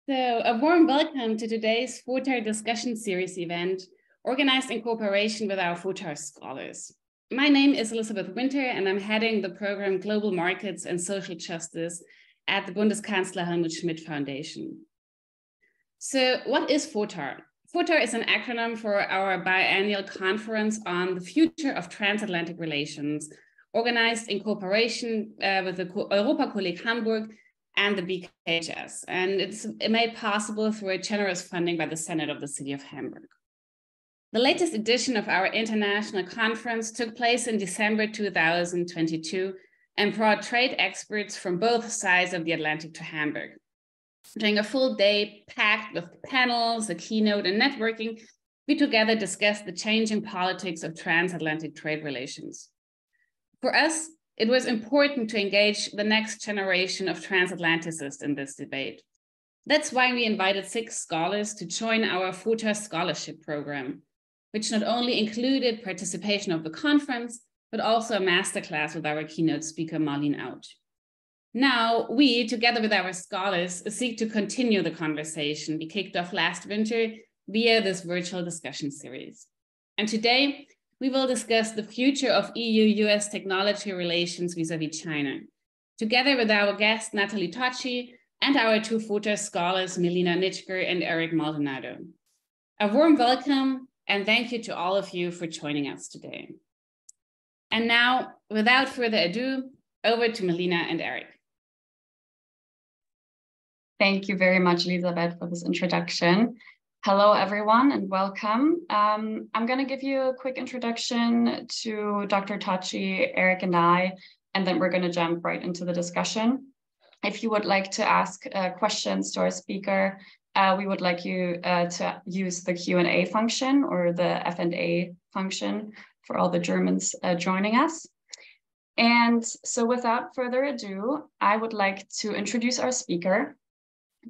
So a warm welcome to today's FOTAR Discussion Series event, organized in cooperation with our FOTAR scholars. My name is Elizabeth Winter, and I'm heading the program Global Markets and Social Justice at the Bundeskanzler-Helmut-Schmidt Foundation. So what is FOTAR? FOTAR is an acronym for our biennial conference on the future of transatlantic relations, organized in cooperation with the Europa-Kolleg Hamburg and the BKHS, and it's made possible through a generous funding by the Senate of the City of Hamburg. The latest edition of our international conference took place in December 2022 and brought trade experts from both sides of the Atlantic to Hamburg. During a full day packed with panels, a keynote, and networking, we together discussed the changing politics of transatlantic trade relations. For us, it was important to engage the next generation of transatlanticists in this debate. That's why we invited 6 scholars to join our FOTAR Scholarship Program, which not only included participation of the conference, but also a masterclass with our keynote speaker, Melina. Now, we, together with our scholars, seek to continue the conversation we kicked off last winter via this virtual discussion series. And today, we will discuss the future of EU-US technology relations vis-à-vis China, together with our guest, Nathalie Tocci, and our 2 FOTAR scholars, Melina Nitschker and Eric Maldonado. A warm welcome and thank you to all of you for joining us today. And now, without further ado, over to Melina and Eric. Thank you very much, Elizabeth, for this introduction. Hello, everyone, and welcome. I'm going to give you a quick introduction to Dr. Tocci, Eric, and I, and then we're going to jump right into the discussion. If you would like to ask questions to our speaker, we would like you to use the Q&A function or the F&A function for all the Germans joining us. And so without further ado, I would like to introduce our speaker.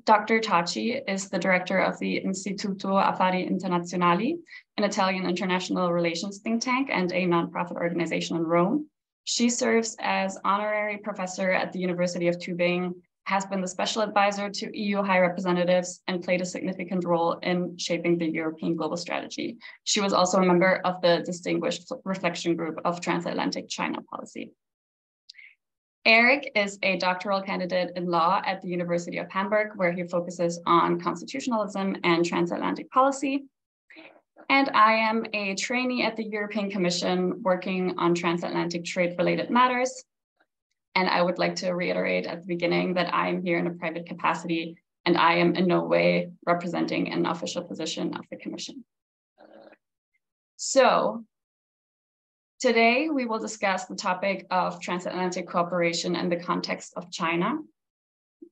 Dr. Tocci is the director of the Istituto Affari Internazionali, an Italian international relations think tank and a nonprofit organization in Rome. She serves as honorary professor at the University of Tübingen, has been the special advisor to EU high representatives, and played a significant role in shaping the European global strategy. She was also a member of the Distinguished Reflection Group of Transatlantic China Policy. Eric is a doctoral candidate in law at the University of Hamburg, where he focuses on constitutionalism and transatlantic policy. And I am a trainee at the European Commission working on transatlantic trade-related matters. And I would like to reiterate at the beginning that I am here in a private capacity, and I am in no way representing an official position of the Commission. So, today, we will discuss the topic of transatlantic cooperation in the context of China.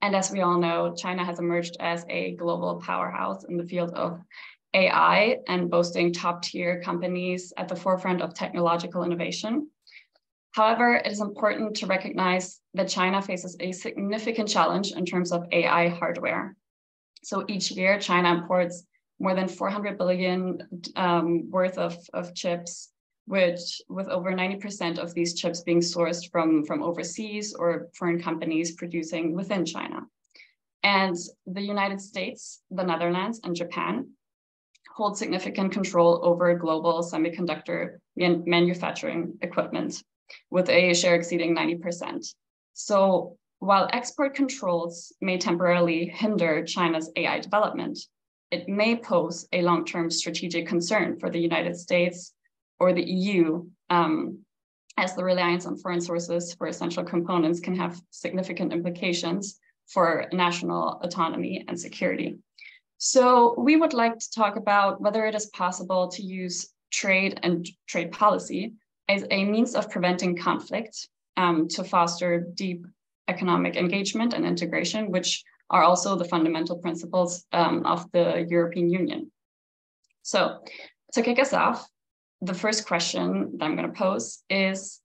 And as we all know, China has emerged as a global powerhouse in the field of AI and boasting top-tier companies at the forefront of technological innovation. However, it is important to recognize that China faces a significant challenge in terms of AI hardware. So each year, China imports more than 400 billion worth of chips, which with over 90% of these chips being sourced from overseas or foreign companies producing within China. And the United States, the Netherlands, and Japan hold significant control over global semiconductor manufacturing equipment, with a share exceeding 90%. So while export controls may temporarily hinder China's AI development, it may pose a long-term strategic concern for the United States or the EU, as the reliance on foreign sources for essential components can have significant implications for national autonomy and security. So we would like to talk about whether it is possible to use trade and trade policy as a means of preventing conflict, to foster deep economic engagement and integration, which are also the fundamental principles of the European Union. So to kick us off, the first question that I'm going to pose is,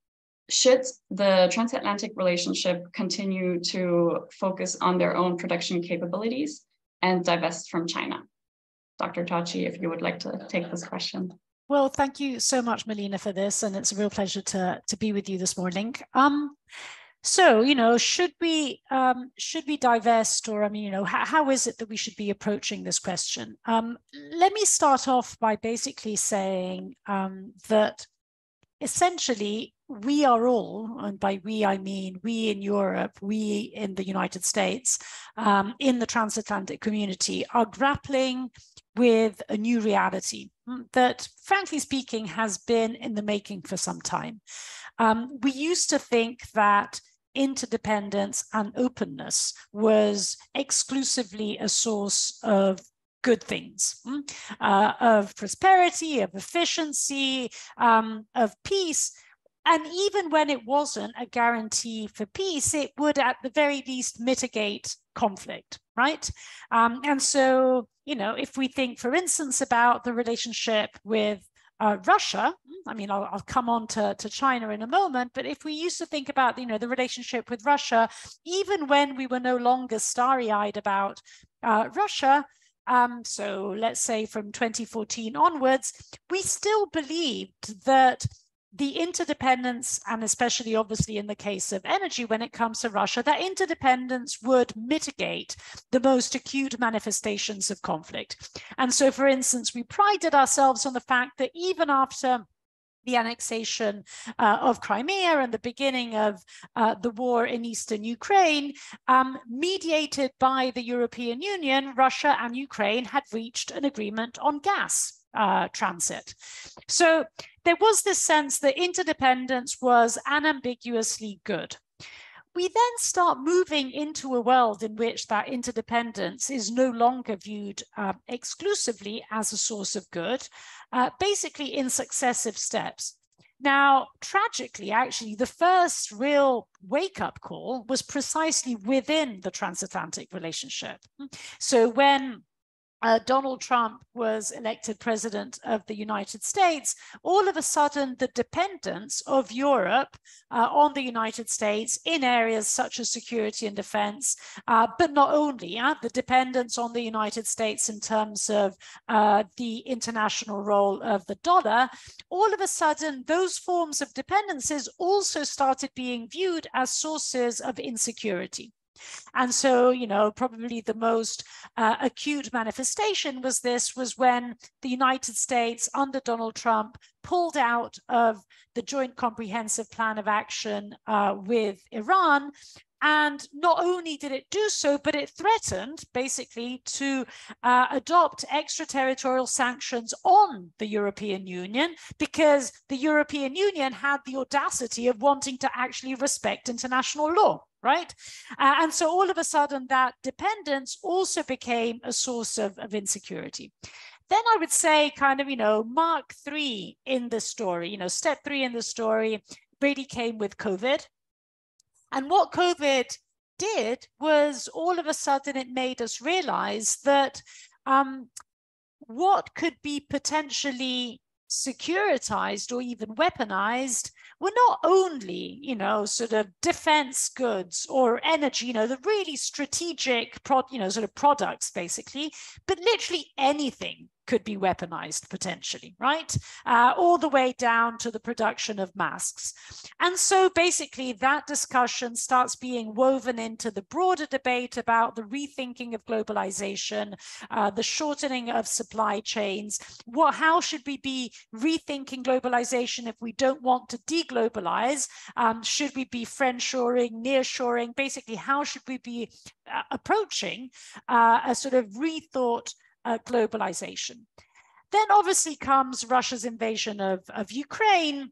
should the transatlantic relationship continue to focus on their own production capabilities and divest from China? Dr. Tocci, if you would like to take this question. Well, thank you so much, Melina, for this, and it's a real pleasure to be with you this morning. So, you know, should we divest, or, I mean, you know, how is it that we should be approaching this question? Let me start off by basically saying that essentially we are all, and by we I mean we in Europe, we in the United States, in the transatlantic community, are grappling with a new reality that, frankly speaking, has been in the making for some time. We used to think that interdependence and openness was exclusively a source of good things, of prosperity, of efficiency, of peace. And even when it wasn't a guarantee for peace, it would at the very least mitigate conflict, right? And so, you know, if we think, for instance, about the relationship with Russia, I mean, I'll come on to China in a moment, but if we used to think about, you know, the relationship with Russia, even when we were no longer starry-eyed about Russia, so let's say from 2014 onwards, we still believed that the interdependence, and especially obviously in the case of energy when it comes to Russia, that interdependence would mitigate the most acute manifestations of conflict. And so, for instance, we prided ourselves on the fact that even after the annexation of Crimea and the beginning of the war in eastern Ukraine, mediated by the European Union, Russia and Ukraine had reached an agreement on gas transit. So there was this sense that interdependence was unambiguously good. We then start moving into a world in which that interdependence is no longer viewed exclusively as a source of good, basically in successive steps. Now, tragically, actually, the first real wake-up call was precisely within the transatlantic relationship. So when Donald Trump was elected president of the United States, all of a sudden the dependence of Europe on the United States in areas such as security and defense, but not only, the dependence on the United States in terms of the international role of the dollar, all of a sudden those forms of dependencies also started being viewed as sources of insecurity. And so, you know, probably the most acute manifestation was when the United States under Donald Trump pulled out of the Joint Comprehensive Plan of Action with Iran. And not only did it do so, but it threatened basically to adopt extraterritorial sanctions on the European Union, because the European Union had the audacity of wanting to actually respect international law. Right? And so all of a sudden that dependence also became a source of insecurity. Then I would say kind of, you know, Mark 3 in the story, you know, step 3 in the story really came with COVID. And what COVID did was all of a sudden it made us realize that what could be potentially securitized or even weaponized were not only, you know, sort of defense goods or energy, you know, the really strategic, sort of products basically, but literally anything could be weaponized potentially, right? All the way down to the production of masks. And so basically that discussion starts being woven into the broader debate about the rethinking of globalization, the shortening of supply chains. How should we be rethinking globalization if we don't want to deglobalize? Should we be friendshoring, nearshoring? Basically, how should we be approaching a sort of rethought globalization? Then obviously comes Russia's invasion of Ukraine,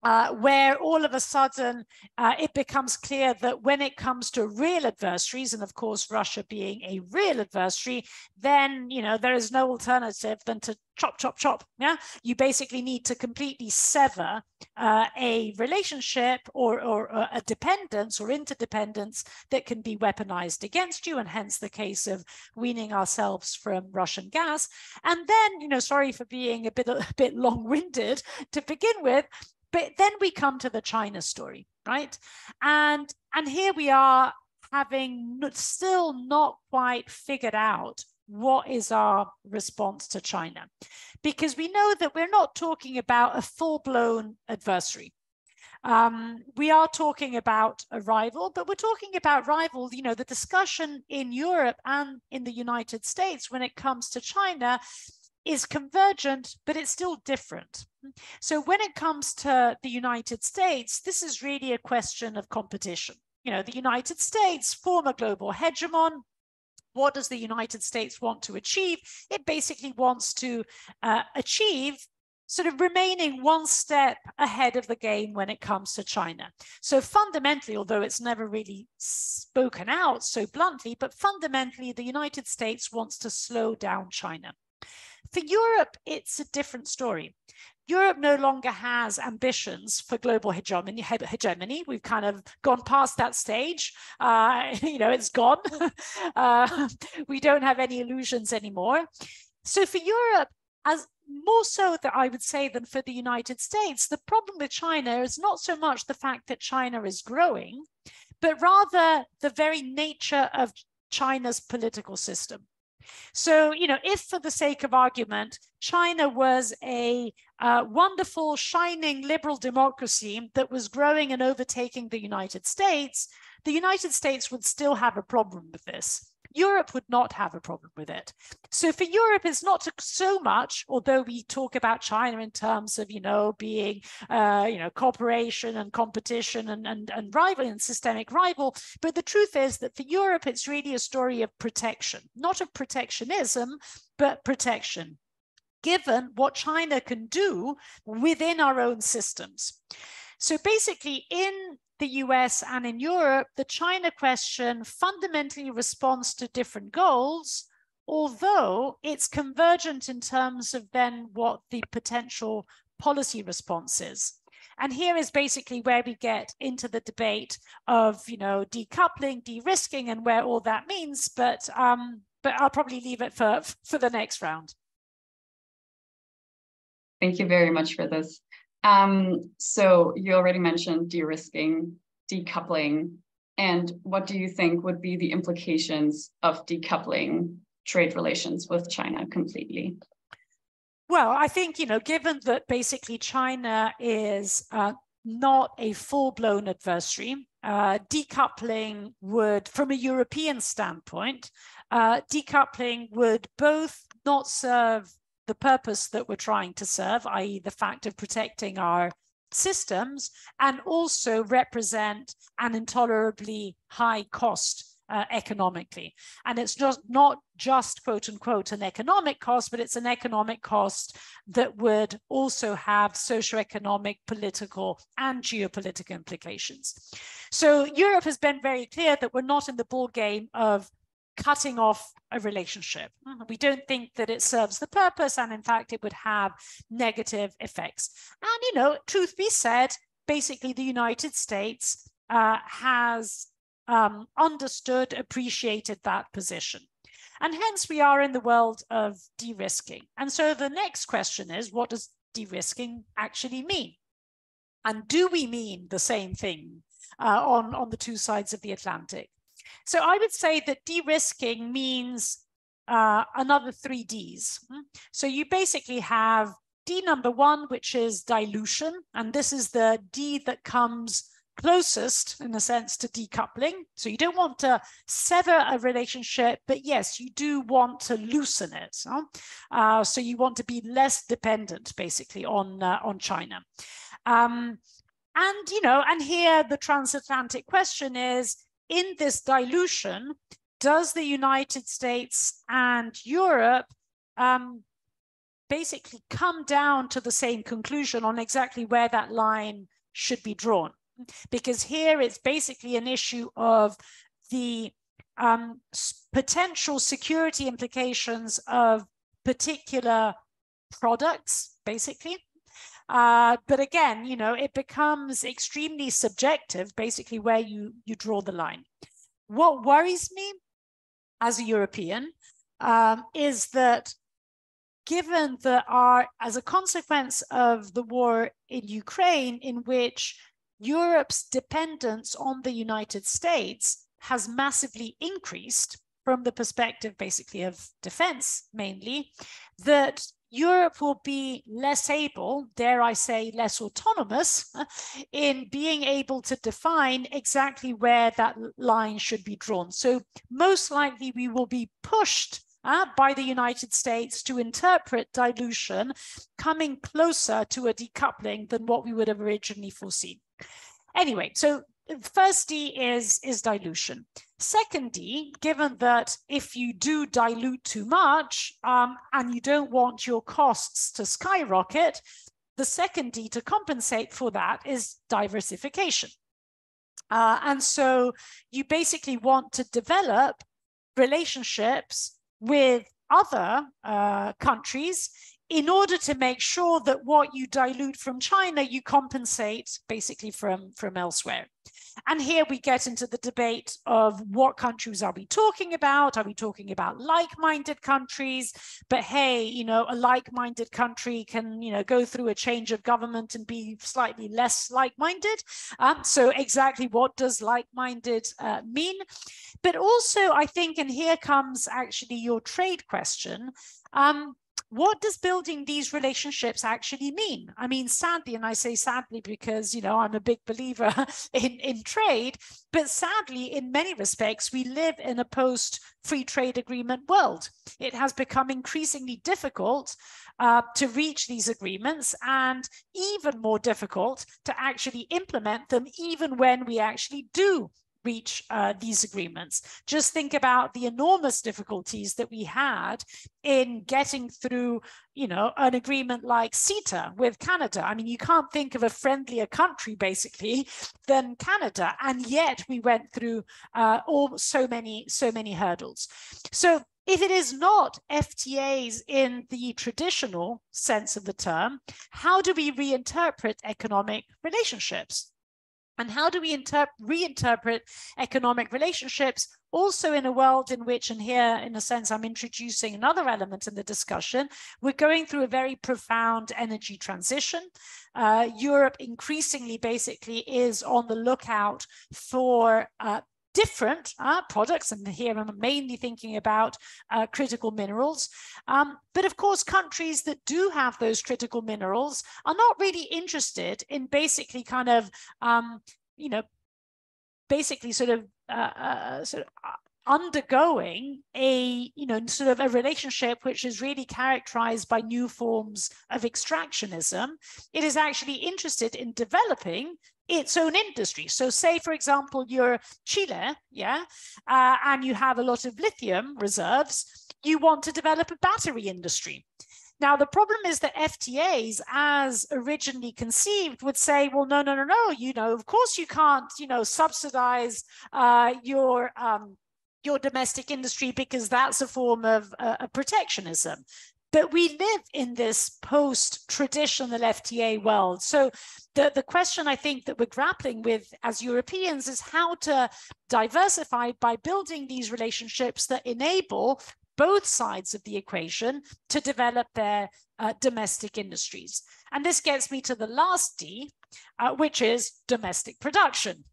where all of a sudden it becomes clear that when it comes to real adversaries, and of course Russia being a real adversary, then, you know, there is no alternative than to chop, chop, chop. Yeah, you basically need to completely sever a relationship or a dependence or interdependence that can be weaponized against you, and hence the case of weaning ourselves from Russian gas. And then, you know, sorry for being a bit long-winded to begin with, but then we come to the China story, right? And here we are having still not quite figured out what is our response to China, because we know that we're not talking about a full-blown adversary. We are talking about a rival, but we're talking about rival, you know, the discussion in Europe and in the United States when it comes to China is convergent, but it's still different. So when it comes to the United States, this is really a question of competition. You know, the United States, former global hegemon, what does the United States want to achieve? It basically wants to achieve sort of remaining one step ahead of the game when it comes to China. So fundamentally, although it's never really spoken out so bluntly, but fundamentally, the United States wants to slow down China. For Europe, it's a different story. Europe no longer has ambitions for global hegemony. We've kind of gone past that stage. You know, it's gone. We don't have any illusions anymore. So for Europe, as more so that I would say than for the United States, the problem with China is not so much the fact that China is growing, but rather the very nature of China's political system. So, you know, if for the sake of argument, China was a wonderful, shining liberal democracy that was growing and overtaking the United States would still have a problem with this. Europe would not have a problem with it. So for Europe, it's not so much, although we talk about China in terms of, you know, being, you know, cooperation and competition and rival and systemic rival. But the truth is that for Europe, it's really a story of protection, not of protectionism, but protection, given what China can do within our own systems. So basically in the US and in Europe, the China question fundamentally responds to different goals, although it's convergent in terms of then what the potential policy response is. And here is basically where we get into the debate of, you know, decoupling, de-risking, and where all that means. But I'll probably leave it for the next round. Thank you very much for this. So you already mentioned de-risking, decoupling, and what do you think would be the implications of decoupling trade relations with China completely? Well, I think, you know, given that basically China is not a full-blown adversary, decoupling would, from a European standpoint, decoupling would both not serve the purpose that we're trying to serve, i.e. the fact of protecting our systems, and also represent an intolerably high cost economically. And it's not just, quote unquote, an economic cost, but it's an economic cost that would also have socioeconomic, political, and geopolitical implications. So Europe has been very clear that we're not in the ball game of cutting off a relationship. We don't think that it serves the purpose, and in fact, it would have negative effects. And, you know, truth be said, basically the United States has understood, appreciated that position. And hence we are in the world of de-risking. And so the next question is, what does de-risking actually mean? And do we mean the same thing on the two sides of the Atlantic? So I would say that de-risking means another 3 Ds. So you basically have D number 1, which is dilution. And this is the D that comes closest, in a sense, to decoupling. So you don't want to sever a relationship, but yes, you do want to loosen it. So you want to be less dependent, basically, on China. And, you know, and here the transatlantic question is, in this dilution, does the United States and Europe basically come down to the same conclusion on exactly where that line should be drawn? Because here it's basically an issue of the potential security implications of particular products, basically. But again, you know, it becomes extremely subjective, basically, where you draw the line. What worries me as a European is that given that as a consequence of the war in Ukraine, in which Europe's dependence on the United States has massively increased from the perspective, basically, of defense mainly, that Europe will be less able, dare I say, less autonomous in being able to define exactly where that line should be drawn. So most likely we will be pushed by the United States to interpret dilution coming closer to a decoupling than what we would have originally foreseen. Anyway, so first D is dilution. Second D, given that if you do dilute too much and you don't want your costs to skyrocket, the second D to compensate for that is diversification. And so you basically want to develop relationships with other countries in order to make sure that what you dilute from China, you compensate basically from elsewhere. And here we get into the debate of what countries are we talking about? Are we talking about like-minded countries? But hey, you know, a like-minded country can, you know, go through a change of government and be slightly less like-minded. So exactly what does like-minded mean? But also I think, and here comes actually your trade question, what does building these relationships actually mean? I mean, sadly, and I say sadly because, you know, I'm a big believer in trade, but sadly, in many respects, we live in a post-free trade agreement world. It has become increasingly difficult to reach these agreements and even more difficult to actually implement them, even when we actually do reach these agreements. Just think about the enormous difficulties that we had in getting through, you know, an agreement like CETA with Canada. I mean, you can't think of a friendlier country basically than Canada, and yet we went through so many hurdles. So if it is not FTAs in the traditional sense of the term, how do we reinterpret economic relationships? And how do we reinterpret economic relationships also in a world in which, and here in a sense I'm introducing another element in the discussion, we're going through a very profound energy transition. Europe increasingly basically is on the lookout for different products, and here I'm mainly thinking about critical minerals. But of course, countries that do have those critical minerals are not really interested in basically kind of, you know, basically sort of undergoing a, you know, sort of a relationship which is really characterized by new forms of extractionism. It is actually interested in developing its own industry. So say, for example, you're Chile, yeah, and you have a lot of lithium reserves, you want to develop a battery industry. Now, the problem is that FTAs, as originally conceived, would say, well, no, you know, of course you can't, you know, subsidize your domestic industry because that's a form of protectionism. But we live in this post-traditional FTA world. So the question I think that we're grappling with as Europeans is how to diversify by building these relationships that enable both sides of the equation to develop their domestic industries. And this gets me to the last D, which is domestic production.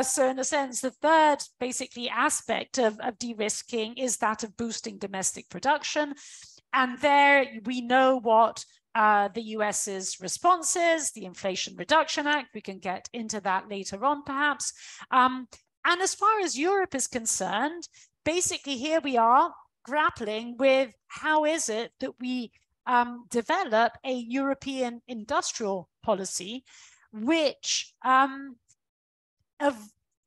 So in a sense, the third basically aspect of de-risking is that of boosting domestic production. And there we know what the US's response is, the Inflation Reduction Act. We can get into that later on, perhaps. And as far as Europe is concerned, basically here we are grappling with how is it that we develop a European industrial policy which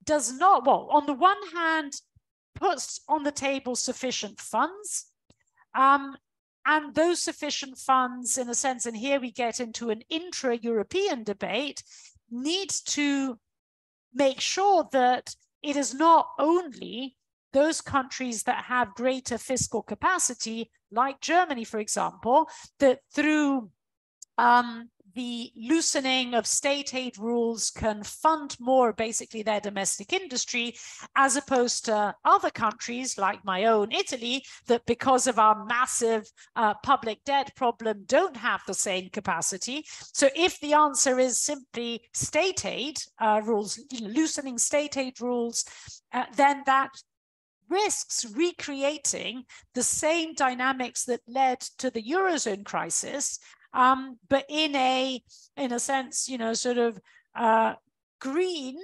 does not, well, on the one hand, puts on the table sufficient funds, and those sufficient funds, in a sense, and here we get into an intra-European debate, needs to make sure that it is not only those countries that have greater fiscal capacity, like Germany, for example, that through the loosening of state aid rules can fund more basically their domestic industry, as opposed to other countries like my own Italy, that because of our massive public debt problem don't have the same capacity. So if the answer is simply state aid rules, loosening state aid rules, then that risks recreating the same dynamics that led to the Eurozone crisis, but in a sense, you know, sort of green,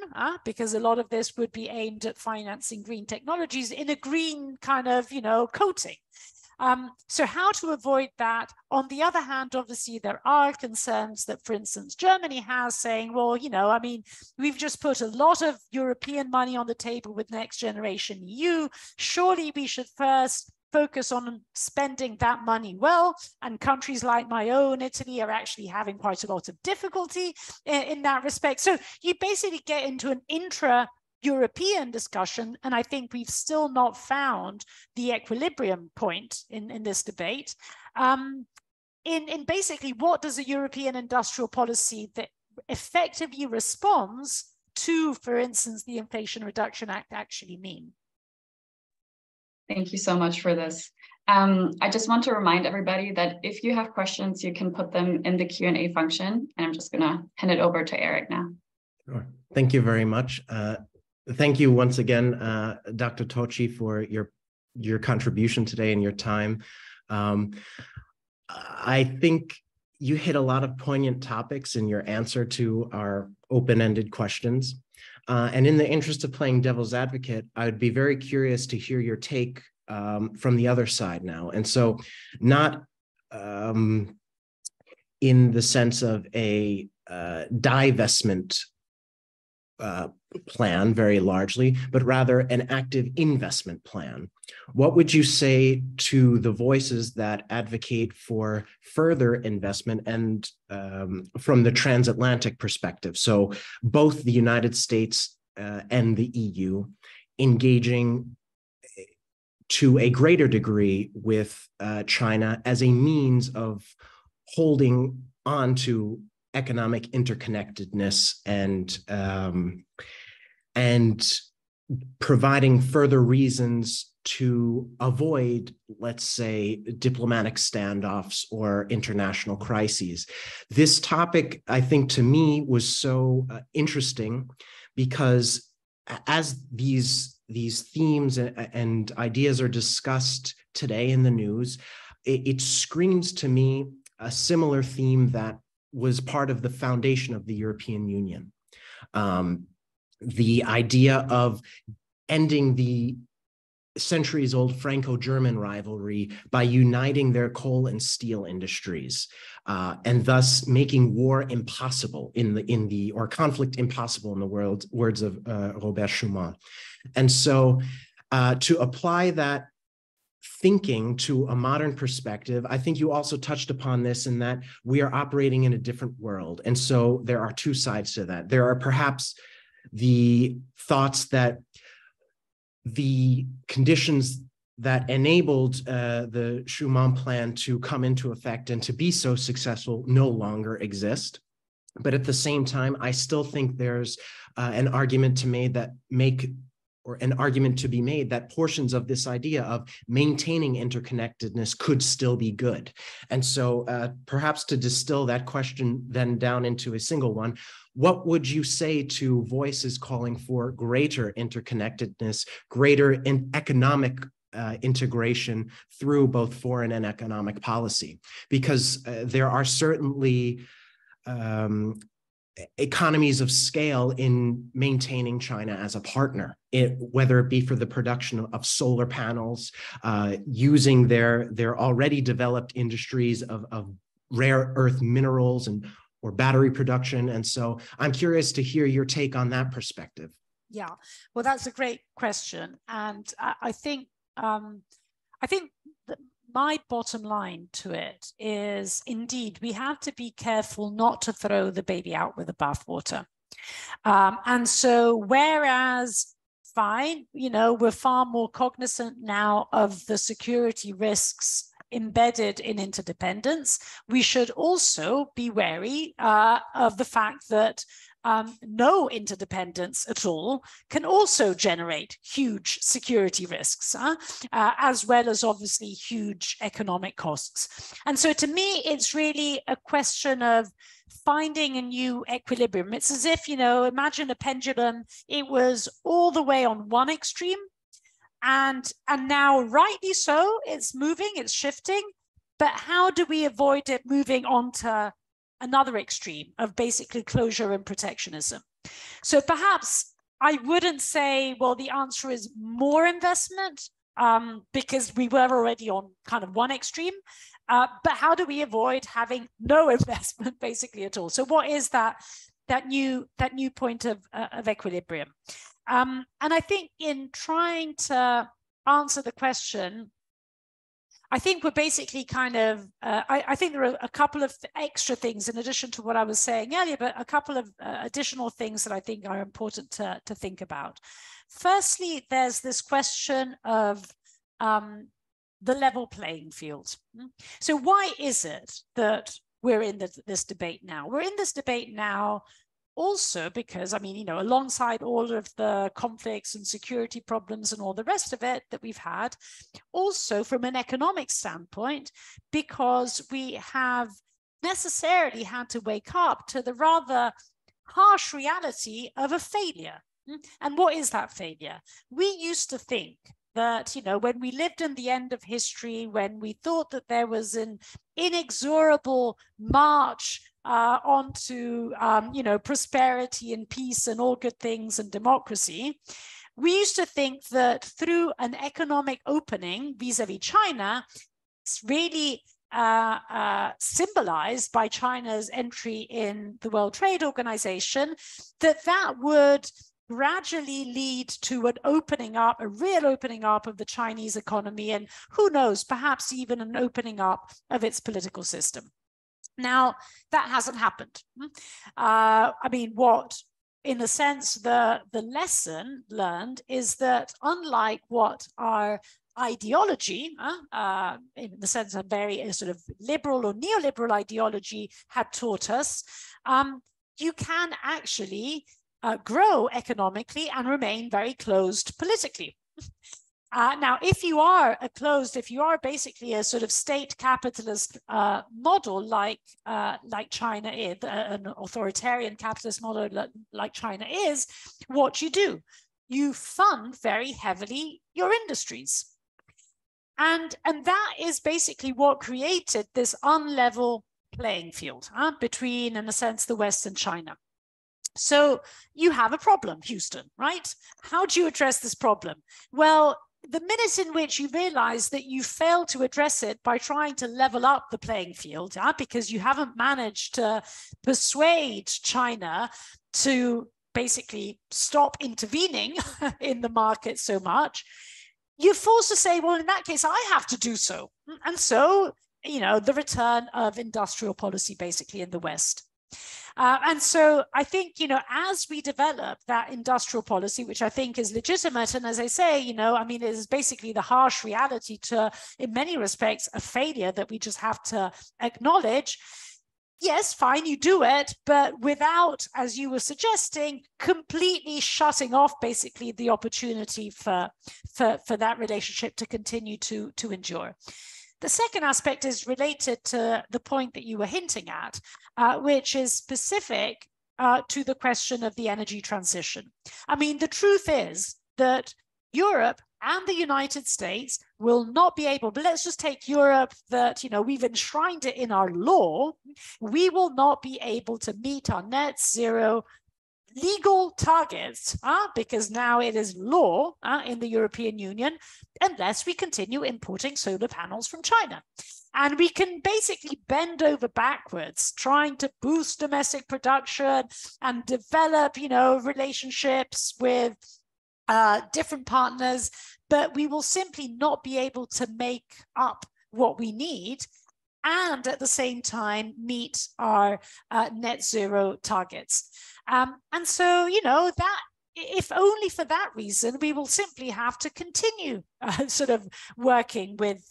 because a lot of this would be aimed at financing green technologies in a green kind of, you know, coating. So how to avoid that? On the other hand, obviously, there are concerns that, for instance, Germany has, saying, well, you know, I mean, we've just put a lot of European money on the table with Next Generation EU. Surely we should first focus on spending that money well. And countries like my own, Italy, are actually having quite a lot of difficulty in that respect. So you basically get into an European discussion, and I think we've still not found the equilibrium point in this debate. In basically, what does a European industrial policy that effectively responds to, for instance, the Inflation Reduction Act actually mean? Thank you so much for this. I just want to remind everybody that if you have questions, you can put them in the Q&A function, and I'm just going to hand it over to Eric now. Sure. Thank you very much. Thank you once again, Dr. Tocci, for your contribution today and your time. I think you hit a lot of poignant topics in your answer to our open-ended questions. And in the interest of playing devil's advocate, I would be very curious to hear your take from the other side now. And so not in the sense of a divestment plan very largely, but rather an active investment plan. What would you say to the voices that advocate for further investment and from the transatlantic perspective? So both the United States and the EU engaging to a greater degree with China as a means of holding on to economic interconnectedness and providing further reasons to avoid, let's say, diplomatic standoffs or international crises. This topic, I think, to me, was so interesting because as these themes and ideas are discussed today in the news, it screams to me a similar theme that was part of the foundation of the European Union. The idea of ending the centuries-old Franco-German rivalry by uniting their coal and steel industries, and thus making war impossible or conflict impossible in the words of Robert Schuman. And so to apply that thinking to a modern perspective, I think you also touched upon this in that we are operating in a different world. And so there are two sides to that. There are perhaps the thoughts that the conditions that enabled the Schuman plan to come into effect and to be so successful no longer exist. But at the same time, I still think there's an argument to be made that portions of this idea of maintaining interconnectedness could still be good. And so perhaps to distill that question then down into a single one, what would you say to voices calling for greater interconnectedness, greater economic integration through both foreign and economic policy? Because there are certainly economies of scale in maintaining China as a partner, whether it be for the production of solar panels, using their already developed industries of rare earth minerals or battery production. And so I'm curious to hear your take on that perspective. Yeah, well, that's a great question. And I think that my bottom line to it is, indeed, we have to be careful not to throw the baby out with the bathwater. And so whereas, fine, you know, we're far more cognizant now of the security risks embedded in interdependence, we should also be wary of the fact that no interdependence at all can also generate huge security risks, as well as obviously huge economic costs. And so to me, it's really a question of finding a new equilibrium. It's as if, you know, imagine a pendulum, it was all the way on one extreme, And now, rightly so, it's moving, it's shifting. But how do we avoid it moving on to another extreme of basically closure and protectionism? So perhaps I wouldn't say, well, the answer is more investment, because we were already on kind of one extreme. But how do we avoid having no investment basically at all? So what is that new point of equilibrium? And I think in trying to answer the question, I think we're basically kind of, I think there are a couple of extra things in addition to what I was saying earlier, but a couple of additional things that I think are important to think about. Firstly, there's this question of the level playing field. So why is it that we're in this debate now? We're in this debate now also because, I mean, you know, alongside all of the conflicts and security problems and all the rest of it that we've had, also from an economic standpoint, because we have necessarily had to wake up to the rather harsh reality of a failure. And what is that failure? We used to think that, you know, when we lived in the end of history, when we thought that there was an inexorable march onto, you know, prosperity and peace and all good things and democracy, we used to think that through an economic opening vis-a-vis China, it's really symbolized by China's entry in the World Trade Organization, that would gradually lead to an opening up, a real opening up of the Chinese economy, and who knows, perhaps even an opening up of its political system. Now, that hasn't happened. I mean, in a sense, the lesson learned is that unlike what our ideology, in the sense of very sort of liberal or neoliberal ideology had taught us, you can actually grow economically and remain very closed politically. Now, if you are basically a sort of state capitalist model like China is, an authoritarian capitalist model like China is, what do? You fund very heavily your industries. And that is basically what created this unlevel playing field between, in a sense, the West and China. So you have a problem, Houston, right? How do you address this problem? Well, the minute in which you realize that you fail to address it by trying to level up the playing field, because you haven't managed to persuade China to basically stop intervening in the market so much, you're forced to say, well, in that case, I have to do so. And so, you know, the return of industrial policy basically in the West. And so I think, you know, as we develop that industrial policy, which I think is legitimate, and as I say, you know, I mean, it is basically the harsh reality to, in many respects, a failure that we just have to acknowledge. Yes, fine, you do it, but without, as you were suggesting, completely shutting off basically the opportunity for that relationship to continue to endure. The second aspect is related to the point that you were hinting at, which is specific to the question of the energy transition. I mean, the truth is that Europe and the United States will not be able, but let's just take Europe that, you know, we've enshrined it in our law. We will not be able to meet our net zero legal targets, because now it is law in the European Union, unless we continue importing solar panels from China. And we can basically bend over backwards trying to boost domestic production and develop, you know, relationships with different partners, but we will simply not be able to make up what we need and at the same time meet our net zero targets. And so, you know, that if only for that reason, we will simply have to continue sort of working with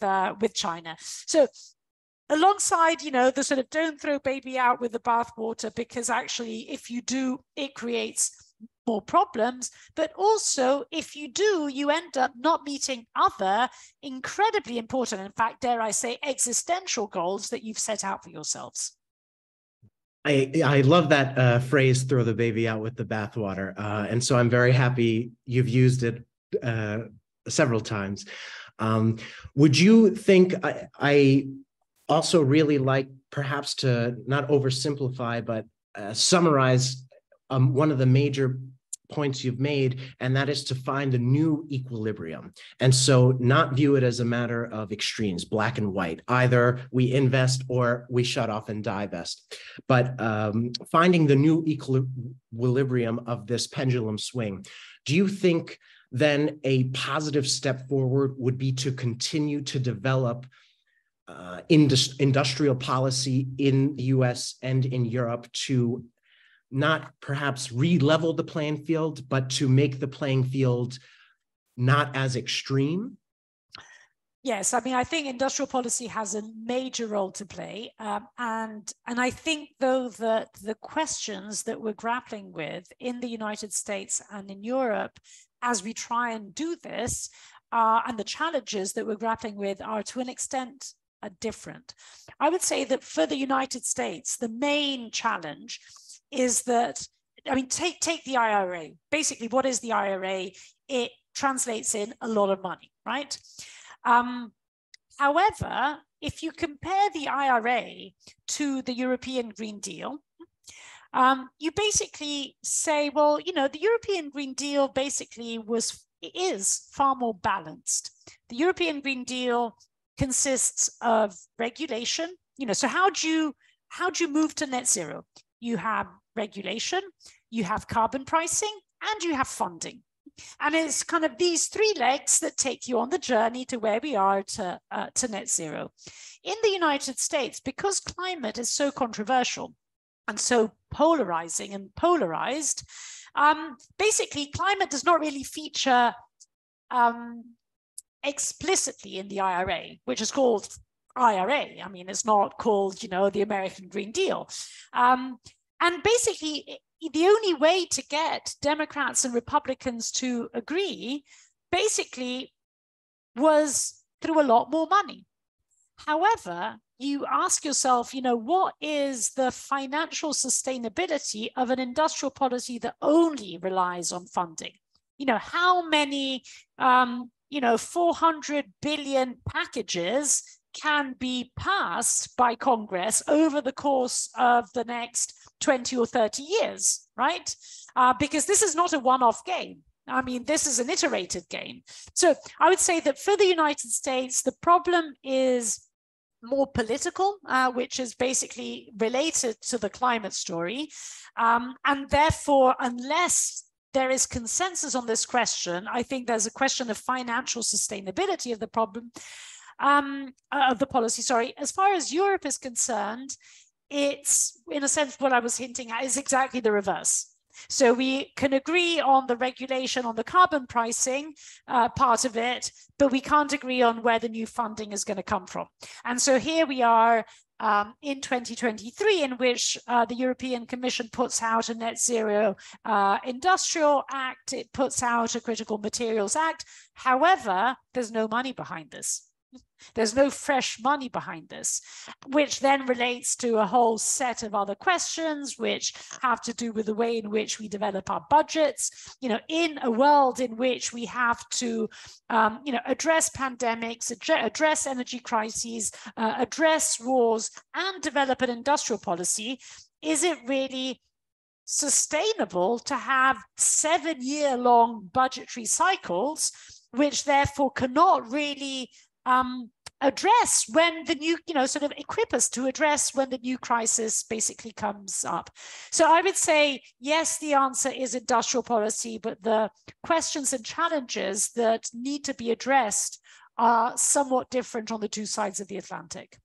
China. So alongside, you know, the sort of don't throw baby out with the bathwater, because actually if you do, it creates more problems, but also if you do, you end up not meeting other incredibly important, in fact, dare I say, existential goals that you've set out for yourselves. I love that phrase, throw the baby out with the bathwater. And so I'm very happy you've used it several times. Would you think, I also really like perhaps to not oversimplify, but summarize one of the major points you've made, and that is to find a new equilibrium. And so not view it as a matter of extremes, black and white, either we invest or we shut off and divest, but finding the new equilibrium of this pendulum swing. Do you think then a positive step forward would be to continue to develop industrial policy in the US and in Europe to not perhaps re-level the playing field, but to make the playing field not as extreme? Yes, I mean, I think industrial policy has a major role to play. And I think, though, that the questions that we're grappling with in the United States and in Europe as we try and do this, and the challenges that we're grappling with are to an extent different. I would say that for the United States, the main challenge is that, I mean, take the IRA. Basically, what is the IRA? It translates in a lot of money, right? However, if you compare the IRA to the European Green Deal, you basically say, well, you know, the European Green Deal basically is far more balanced. The European Green Deal consists of regulation. You know, so how do you move to net zero? You have regulation, you have carbon pricing, and you have funding. And it's kind of these three legs that take you on the journey to where we are to net zero. In the United States, because climate is so controversial and so polarizing and polarized, basically climate does not really feature explicitly in the IRA, which is called IRA. I mean, it's not called, you know, the American Green Deal. And basically, the only way to get Democrats and Republicans to agree basically was through a lot more money. However, you ask yourself, you know, what is the financial sustainability of an industrial policy that only relies on funding? You know, how many, 400 billion packages can be passed by Congress over the course of the next 20 or 30 years, right? Because this is not a one-off game. I mean, this is an iterated game. So I would say that for the United States, the problem is more political, which is basically related to the climate story. And therefore, unless there is consensus on this question, I think there's a question of financial sustainability of the problem, of the policy, sorry. As far as Europe is concerned, it's, in a sense, what I was hinting at is exactly the reverse. So we can agree on the regulation, on the carbon pricing part of it, but we can't agree on where the new funding is going to come from. And so here we are in 2023, in which the European Commission puts out a net zero industrial act, it puts out a critical materials act. However, there's no money behind this. There's no fresh money behind this, which then relates to a whole set of other questions which have to do with the way in which we develop our budgets. You know, in a world in which we have to, address pandemics, address energy crises, address wars, and develop an industrial policy, is it really sustainable to have 7-year-long budgetary cycles, which therefore cannot really address when the new, sort of equip us to address when the new crisis basically comes up? So I would say, yes, the answer is industrial policy, but the questions and challenges that need to be addressed are somewhat different on the two sides of the Atlantic.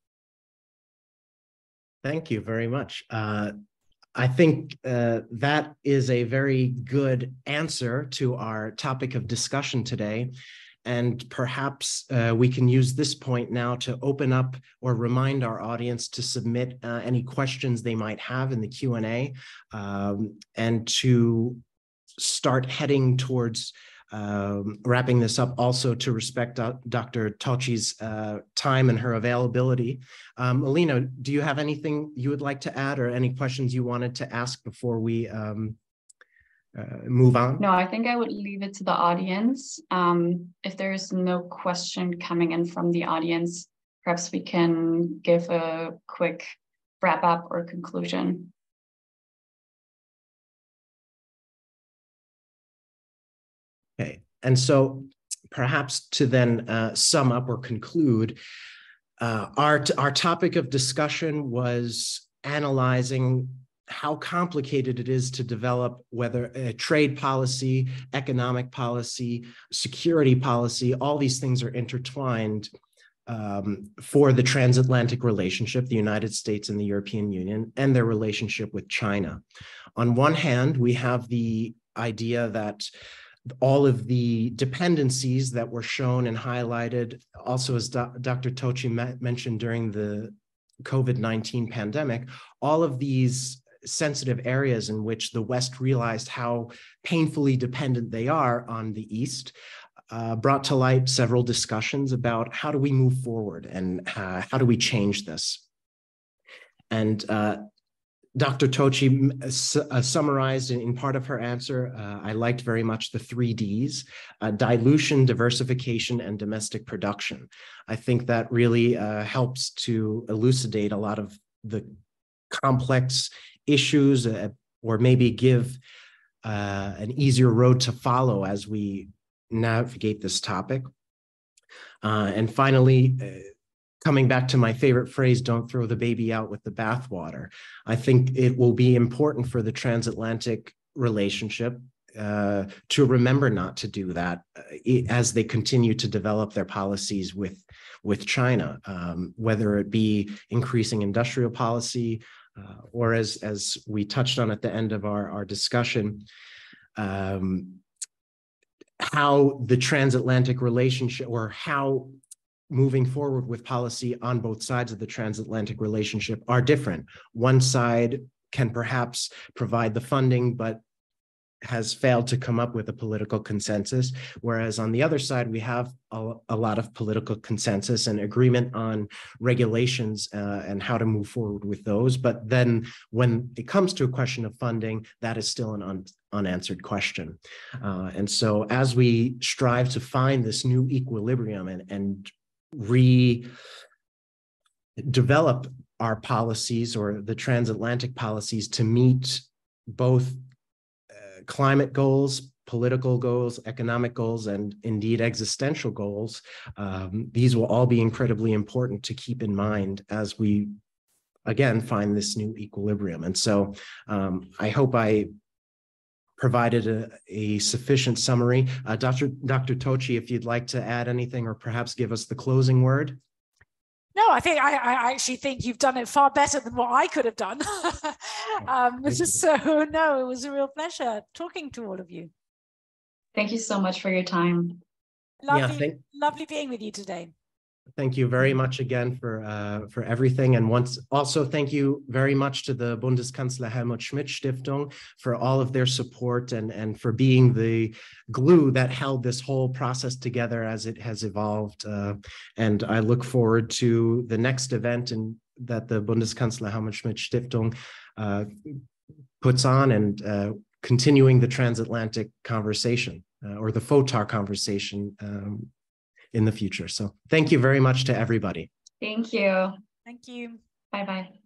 Thank you very much. I think that is a very good answer to our topic of discussion today. And perhaps we can use this point now to open up or remind our audience to submit any questions they might have in the Q&A, and to start heading towards wrapping this up, also to respect Dr. Tocci's time and her availability. Melina, do you have anything you would like to add, or any questions you wanted to ask before we move on? No, I think I would leave it to the audience. If there's no question coming in from the audience, perhaps we can give a quick wrap up or conclusion. Okay, and so perhaps to then sum up or conclude, our topic of discussion was analyzing how complicated it is to develop whether a trade policy, economic policy, security policy, all these things are intertwined for the transatlantic relationship, the United States and the European Union, and their relationship with China. On one hand, we have the idea that all of the dependencies that were shown and highlighted, also as Dr. Tocci mentioned during the COVID-19 pandemic, all of these sensitive areas in which the West realized how painfully dependent they are on the East, brought to light several discussions about how do we move forward and how do we change this. And Dr. Tocci summarized in part of her answer, I liked very much the 3 Ds, dilution, diversification, and domestic production. I think that really helps to elucidate a lot of the complex issues or maybe give an easier road to follow as we navigate this topic. And finally, coming back to my favorite phrase, don't throw the baby out with the bathwater. I think it will be important for the transatlantic relationship to remember not to do that as they continue to develop their policies with China, whether it be increasing industrial policy or as we touched on at the end of our discussion, how the transatlantic relationship or how moving forward with policy on both sides of the transatlantic relationship are different. One side can perhaps provide the funding, but has failed to come up with a political consensus, whereas on the other side, we have a lot of political consensus and agreement on regulations and how to move forward with those. But then when it comes to a question of funding, that is still an unanswered question. And so as we strive to find this new equilibrium and redevelop our policies or the transatlantic policies to meet both climate goals, political goals, economic goals, and indeed existential goals, these will all be incredibly important to keep in mind as we, again, find this new equilibrium. And so I hope I provided a sufficient summary. Dr. Tocci, if you'd like to add anything or perhaps give us the closing word. No, I actually think you've done it far better than what I could have done. So no, it was a real pleasure talking to all of you. Thank you so much for your time. Lovely being with you today. Thank you very much again for everything. And also thank you very much to the Bundeskanzler-Helmut-Schmidt-Stiftung for all of their support and for being the glue that held this whole process together as it has evolved. And I look forward to the next event that the Bundeskanzler-Helmut-Schmidt-Stiftung puts on and continuing the transatlantic conversation or the FOTAR conversation in the future. So thank you very much to everybody. Thank you. Thank you. Bye-bye.